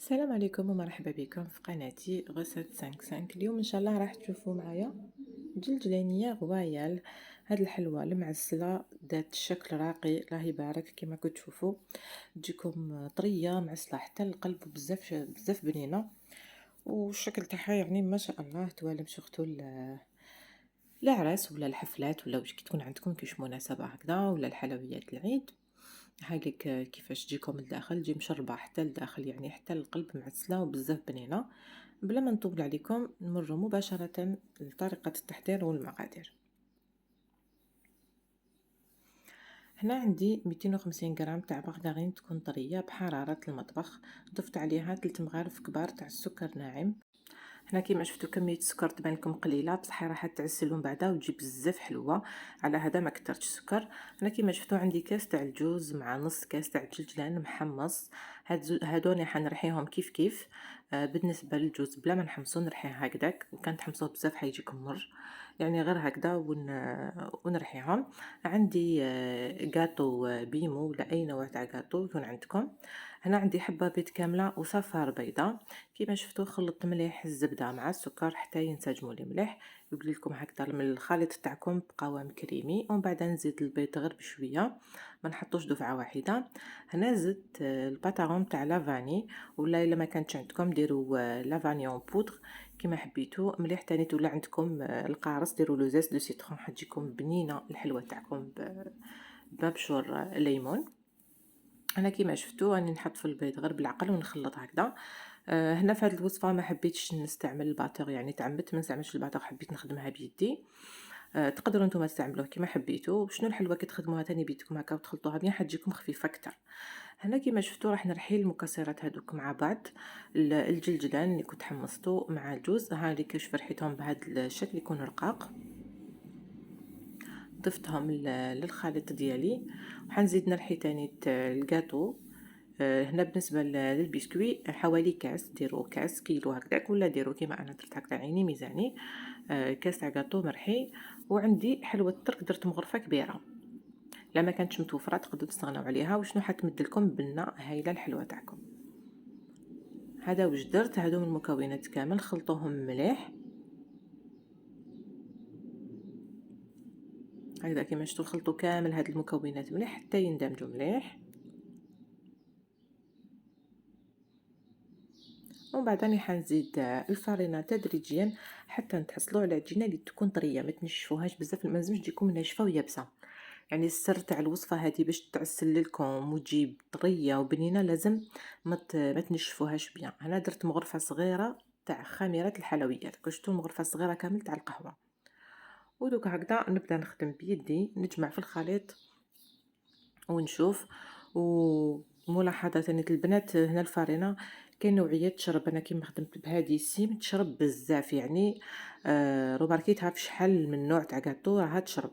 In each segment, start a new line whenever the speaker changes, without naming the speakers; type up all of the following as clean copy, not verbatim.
السلام عليكم ومرحبا بكم في قناتي غسالة 5 اليوم ان شاء الله راح تشوفوا معايا جلجلانية غوايال. هاد الحلوى المعسلة ذات شكل راقي الله يبارك كما كنت تشوفوا، تجيكم طرية معسلة حتى القلب بزاف بزاف بنينة، والشكل تاعها يعني ما شاء الله توالم شفتوا العراس ولا الحفلات ولا واش كي تكون عندكم كيش مناسبة هكذا ولا الحلويات العيد. هايليك كيفاش تجيكم الداخل تجي مشربة حتى الداخل يعني حتى القلب معسلة وبزاف بنينة. بلا ما نطول عليكم نمر مباشرة لطريقة التحضير والمقادير. هنا عندي 250 غرام تاع بغداغين تكون طرية بحرارة المطبخ، ضفت عليها 3 مغارف كبار تاع السكر ناعم. هنا كيما شفتوا كمية السكر تبان لكم قليلة بصح راح تعسل من بعدها وتجي بزاف حلوة، على هذا ما كثرتش السكر. هنا كيما شفتوا عندي كاس تاع الجوز مع نص كاس تاع الجلجلان محمص، هادوني حنرحيهم كيف كيف. بالنسبة للجوز بلا ما نحمصو نرحيه هكذاك، وكان تحمصوه بزاف حيجيكم مر، يعني غير هكذا ونرحيهم. عندي غاتو بيمو ولا اي نوع تاع غاتو يكون عندكم. هنا عندي حبة بيض كاملة وصفار بيضة، كيما شفتوا خلطت مليح الزبده مع السكر حتى ينسجموا لي مليح، يقول لكم هكذا من الخليط تاعكم بقوام كريمي، ومن بعد نزيد البيض غير بشويه، ما نحطوش دفعه واحده. هنا زدت الباتاغون تاع لافاني، ولا الا ما كانتش عندكم ديروا لافاني اون بودر كيما حبيتو مليح. تاني تولا عندكم القارص ديروا لو زيت دو سيترون حتجيكم بنينه الحلوه تاعكم بمبشور ليمون. انا كيما شفتوا راني نحط في البيض غير بالعقل ونخلط هكذا. هنا في هذه الوصفه ما حبيتش نستعمل الباتور، يعني تعمدت ما نستعملش الباتور، حبيت نخدمها بيدي. تقدروا نتوما تستعملوه كيما حبيتوا. شنو الحلوه كي تخدموها تاني بيدكم هكا وتخلطوها بيان حتجيكم خفيفه اكثر. هنا كيما شفتوا راح نرحي المكسرات هذوك مع بعض، الجلجلان اللي كنت حمصته مع الجوز، ها اللي كيف فرحيتهم بهذا الشكل يكون رقاق، ضفتهم للخليط ديالي. وحنزيد نرحي تاني الجاتو. هنا بالنسبه للبسكوي حوالي كاس، ديروا كاس كيلو هكذاك، ولا ديروا كيما انا درت هكذا عيني ميزاني. كاس تاع جاتو مرحي. وعندي حلوه الترك درت مغرفه كبيره، لا ما كانتش متوفره تقدروا تستغناو عليها، وشنو حتمدلكم بنه هايله الحلوه تاعكم. هذا واش درت، هادو من المكونات كامل خلطوهم مليح هكذا كيما شفتوا، خلطوا كامل هاد المكونات مليح حتى يندمجوا مليح. ومن بعد راني حنزيد الفرينه تدريجيا حتى نتحصلوا على عجينه اللي تكون طريه، ما تنشفوهاش بزاف، ما لازمش تجيكم ناشفه ويابسه. يعني السر تاع الوصفه هذه باش تعسل لكم وتجيب طريه وبنينه لازم ما تنشفوهاش بيان. انا درت مغرفه صغيره تاع خميره الحلويات، كشتو مغرفه صغيره كامل تاع القهوه. ودوك هكذا نبدا نخدم بيدي نجمع في الخليط ونشوف. وملاحظه ثاني البنات، هنا الفرينه كاين نوعيات تشرب، انا كيما خدمت بهذه السيم تشرب بزاف يعني. روباركيتها في شحال من نوع تاع كاطو راها تشرب.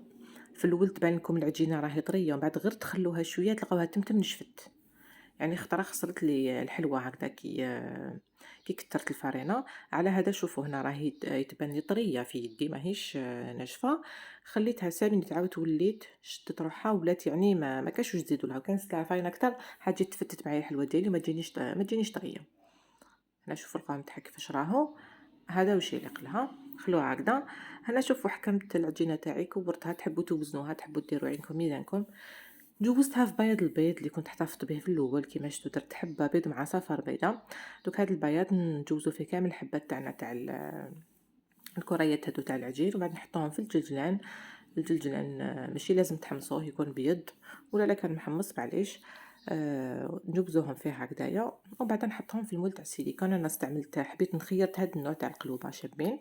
في الاول تبان لكم العجينه راهي طريه، ومن بعد غير تخلوها شويه تلقاوها تمتم نشفت، يعني خطره خسرت لي الحلوه هكذا كي كترت الفرينه. على هذا شوفوا هنا راهي تبان لي طريه في يدي ماهيش ناشفه. خليتها سالي تعاود وليت شدت روحها ولات، يعني ما كاش واش تزيدوا لها، وكان زدت لها فرينه اكثر حاجه تفتت معايا الحلوه ديالي ما تجينيش طريه. هنا شوفوا القوام تاعها كيفاش راهو، هذا واش يليق لها، خلوها هكذا. هنا شوفوا حكمت العجينه تاعي كبرتها، تحبوا توزنوها تحبوا ديروا عينكم ميزانكم. جوزتها في بياض البيض اللي كنت احتفظت به في الاول، كيما شفتوا درت حبه بيض مع صفر بيضه. دوك هذا البياض نجوزو فيه كامل الحبات تاعنا تاع الكريات هادو تاع العجين، وبعد نحطوهم في الجلجلان. الجلجلان ماشي لازم تحمصوه يكون بيض، ولا لا كان محمص معليش. نجوزوهم فيه هكذايا، وبعد نحطهم في المول تاع السيليكون. انا استعملت حبيت نخيرت هاد النوع تاع القلوبه شابين،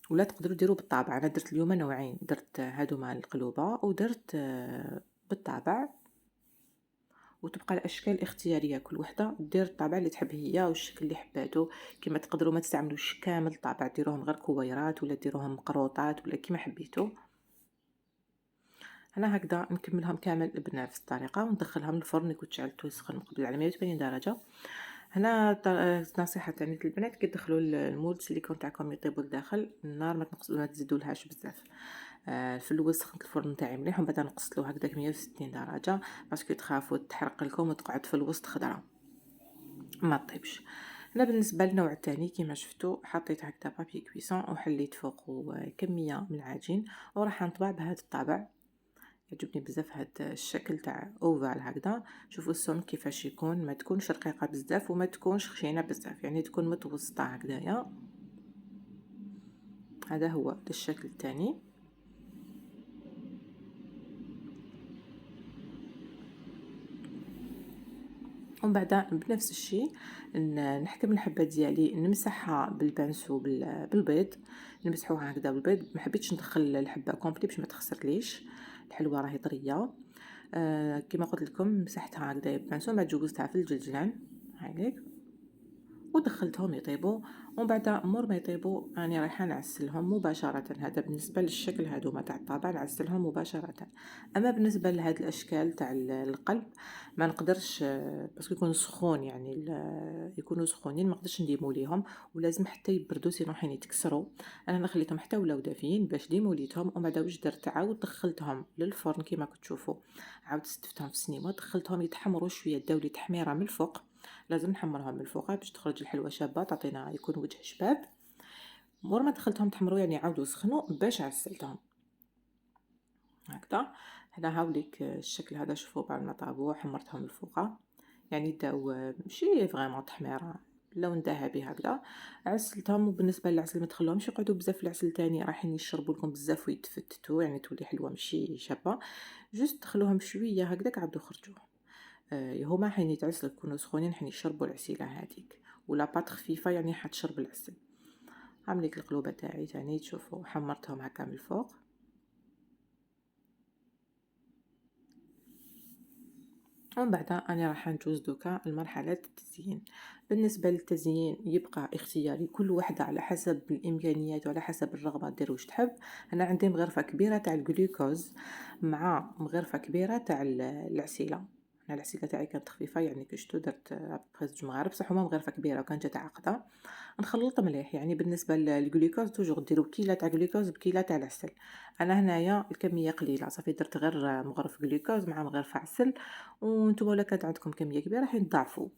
ولا تقدروا ديروا بالطابع. انا درت اليوم نوعين، درت هادو مع القلوبه ودرت بالطابع. وتبقى الاشكال اختياريه، كل وحده دير الطابع اللي تحب هي والشكل اللي حباتو. كما تقدروا ما تستعملوش كامل طابع، ديروهم غير كويرات ولا ديروهم مقروطات ولا كيما حبيتو. انا هكذا نكملهم كامل بنفس الطريقه وندخلهم للفرن يكون شعلته يسخن مقبل على 180 درجه. هنا نصيحه تاني للبنات كي تدخلوا المول السيليكون تاعكم يطيبوا لداخل النار، ما تزيدولهاش بزاف. في الاول سخنت الفرن تاعي مليح، ومن بعد نقصتلو هكذاك 160 درجه باسكو تخافوا تحرق لكم وتقعد في الوسط خضره. ما طيبش. هنا بالنسبة للنوع التاني كيما شفتوا حطيت هكذا بابي كويسون وحليت فوقه كمية من العجين وراح نطبع بهذا الطابع. يعجبني بزاف هاد الشكل تاع اوفال هكذا. شوفوا السمك كيفاش يكون، ما تكونش رقيقة بزاف وما تكونش خشينة بزاف، يعني تكون متوسطة هكذايا. هذا هو الشكل الثاني. ومن بعد بنفس الشيء نحكم الحبه ديالي نمسحها بالبانسو بالبيض، نمسحوها هكذا بالبيض. ما حبيتش ندخل الحبه كومبلي باش ما تخسرليش، الحلوه راهي طريه. كما قلت لكم مسحتها هكذا بالبانسو، ما جوزتها في الجلجلان هكذاك ودخلتهم يطيبوا. ومن بعد مور ما يطيبوا راني رايحه نعسلهم مباشره. هذا بالنسبه للشكل هذوما تاع الطابع نعسلهم مباشره. اما بالنسبه لهاد الاشكال تاع القلب ما نقدرش، باسكو يكون سخون، يعني يكونوا سخونين ما نقدرش نديمو ليهم، ولازم حتى يبردوا سينو حين يتكسروا. انا نخليتهم حتى ولاو دافيين باش ديموليتهم. ومن بعد واش درت، عاود دخلتهم للفرن كما كنت تشوفوا، عاود استفتهم في السنيمه، دخلتهم يتحمروا شويه، داو لي تحميره من الفوق. لازم نحمرهم من الفوق باش تخرج الحلوه شابه، تعطينا يكون وجه شباب. مور ما دخلتهم تحمروا يعني عاودوا سخنوا باش عسلتهم هكذا. هنا هاوليك الشكل هذا، شوفوا بعد ما طابوا حمرتهم الفوق، يعني داو ماشي فريمون تحميره، لون ذهبي هكذا. عسلتهم. وبالنسبه للعسل ما تخلوهمش يقعدوا بزاف، العسل تاني رايحين يشربوا لكم بزاف ويتفتتوا، يعني تولي حلوه ماشي شابه. جست تخلوهم شويه هكذاك عاودوا خرجوهم. هما حين يتعسلوا يكونوا سخونين حين يشربوا العسيله هذيك، ولا بات خفيفه يعني حتشرب العسل. عمليك القلوبه تاعي تاني تشوفوا حمرتهم هكا من الفوق. ومن بعد انا راح نجوز دوكا المرحله التزيين. بالنسبه للتزيين يبقى اختياري، كل وحده على حسب الامكانيات وعلى حسب الرغبه دير واش تحب. انا عندي مغرفه كبيره تاع الجلوكوز مع مغرفه كبيره تاع العسيله. انا العسيله تاعي كانت خفيفه، يعني كشتو درت ابريس 2 مغارف، بصح هما مغرفه كبيره وكانت جات عقده. نخلط مليح، يعني بالنسبه للجلوكوز توجور ديروا كيله تاع جلوكوز بكيله تاع العسل. انا هنايا الكميه قليله، صافي درت غير مغرف جلوكوز مع مغرفه عسل. وانتم ولا كانت عندكم كميه كبيره حين تضاعفوا.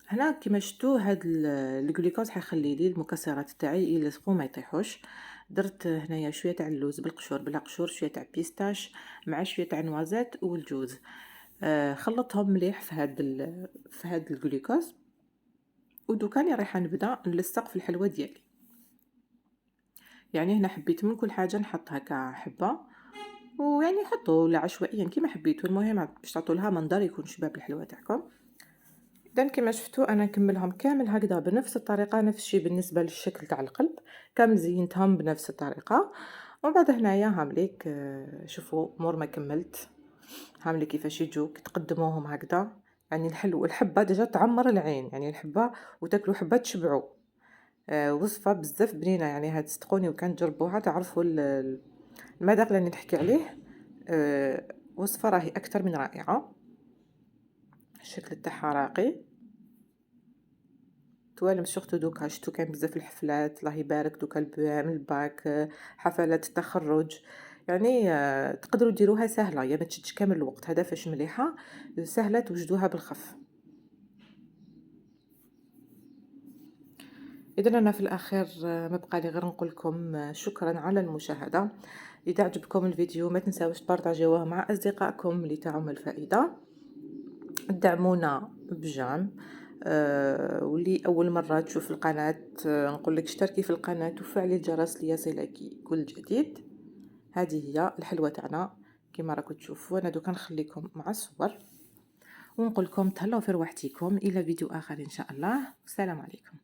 هنا كيما شفتوا هاد الجلوكوز حيخلي لي المكسرات تاعي يلصقوا ما يطيحوش. درت هنايا شويه تاع اللوز بالقشور بلا قشور، شويه تاع بيستاش مع شويه تاع نوازات والجوز. خلطهم مليح في هاد الجلوكوز. ودوكا راني رايحه نبدا نلصق في الحلوه ديالي. يعني هنا حبيت من كل حاجه نحط هكا حبه، ويعني حطوا ولا عشوائيا كيما حبيتوا، المهم باش تعطوا لها منظر يكون شباب الحلوه تاعكم. اذا كما شفتوا انا نكملهم كامل هكذا بنفس الطريقه، نفس الشيء بالنسبه للشكل تاع القلب، كامل زينتهم بنفس الطريقه. ومن بعد هنايا هامليك شوفوا مور ما كملت هامليك كيفاش يجوك تقدموهم هكذا. يعني الحلو الحبه ديجا تعمر العين، يعني الحبه وتاكلوا حبه تشبعوا. وصفه بزاف بنينه، يعني هاد صدقوني وكان تجربوها تعرفوا المذاق اللي نحكي عليه. وصفه راهي اكثر من رائعه. الشكل تاعها راقي. توالم سورتو دوكا شتو كاين بزاف الحفلات، الله يبارك دوكا البوام الباك، حفلات التخرج، يعني تقدروا ديروها سهله، يا ما تشدش كامل الوقت. هذا فاش مليحه سهله توجدوها بالخف. اذا انا في الاخير ما بقى لي غير نقول لكم شكرا على المشاهده. اذا عجبكم الفيديو ما تنساوش تبارطاجيوه مع اصدقائكم اللي تعم الفائده. دعمونا بجام. واللي اول مره تشوف القناه نقول لك اشتركي في القناه وفعلي الجرس ليصلك كل جديد. هذه هي الحلوه تاعنا كما راكم تشوفوا. انا دوكا نخليكم مع الصور ونقول لكم تهلاو في رواحتكم، الى فيديو اخر ان شاء الله. السلام عليكم.